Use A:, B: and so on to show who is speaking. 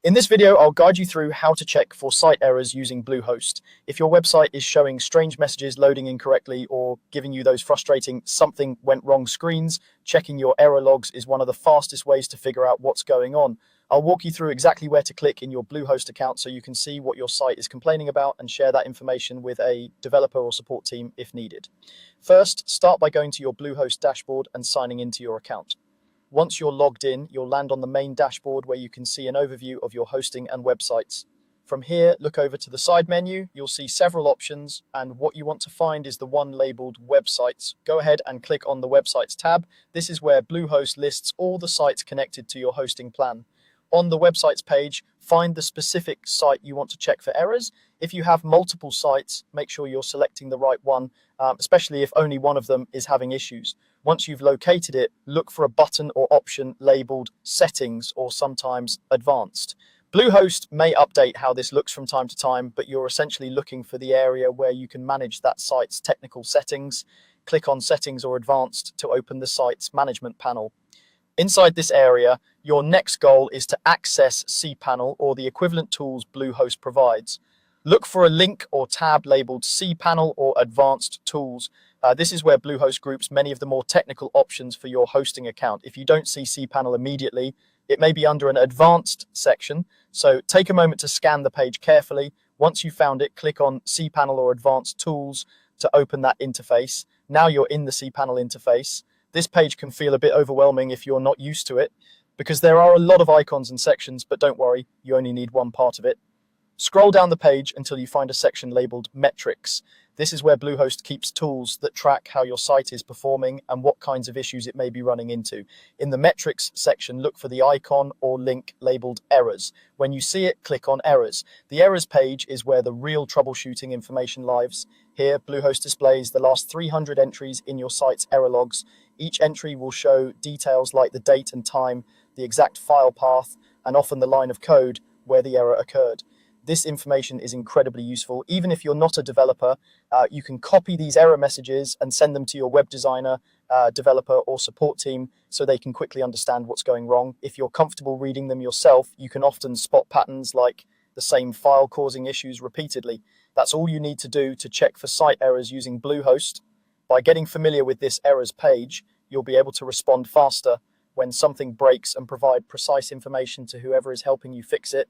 A: In this video, I'll guide you through how to check for site errors using Bluehost. If your website is showing strange messages loading incorrectly or giving you those frustrating something went wrong screens, checking your error logs is one of the fastest ways to figure out what's going on. I'll walk you through exactly where to click in your Bluehost account so you can see what your site is complaining about and share that information with a developer or support team if needed. First, start by going to your Bluehost dashboard and signing into your account. Once you're logged in, you'll land on the main dashboard where you can see an overview of your hosting and websites. From here, look over to the side menu. You'll see several options, and what you want to find is the one labeled Websites. Go ahead and click on the Websites tab. This is where Bluehost lists all the sites connected to your hosting plan. On the Websites page, find the specific site you want to check for errors. If you have multiple sites, make sure you're selecting the right one, especially if only one of them is having issues. Once you've located it, look for a button or option labeled Settings or sometimes Advanced. Bluehost may update how this looks from time to time, but you're essentially looking for the area where you can manage that site's technical settings. Click on Settings or Advanced to open the site's management panel. Inside this area, your next goal is to access cPanel or the equivalent tools Bluehost provides. Look for a link or tab labeled cPanel or Advanced Tools. This is where Bluehost groups many of the more technical options for your hosting account. If you don't see cPanel immediately, it may be under an Advanced section, so take a moment to scan the page carefully. Once you've found it, click on cPanel or Advanced Tools to open that interface. Now you're in the cPanel interface. This page can feel a bit overwhelming if you're not used to it, because there are a lot of icons and sections, but don't worry, you only need one part of it. Scroll down the page until you find a section labeled Metrics. This is where Bluehost keeps tools that track how your site is performing and what kinds of issues it may be running into. In the Metrics section, look for the icon or link labeled Errors. When you see it, click on Errors. The Errors page is where the real troubleshooting information lives. Here, Bluehost displays the last 300 entries in your site's error logs. Each entry will show details like the date and time, the exact file path, and often the line of code where the error occurred. This information is incredibly useful. Even if you're not a developer, you can copy these error messages and send them to your web designer, developer, or support team so they can quickly understand what's going wrong. If you're comfortable reading them yourself, you can often spot patterns like the same file causing issues repeatedly. That's all you need to do to check for site errors using Bluehost. By getting familiar with this errors page, you'll be able to respond faster when something breaks and provide precise information to whoever is helping you fix it.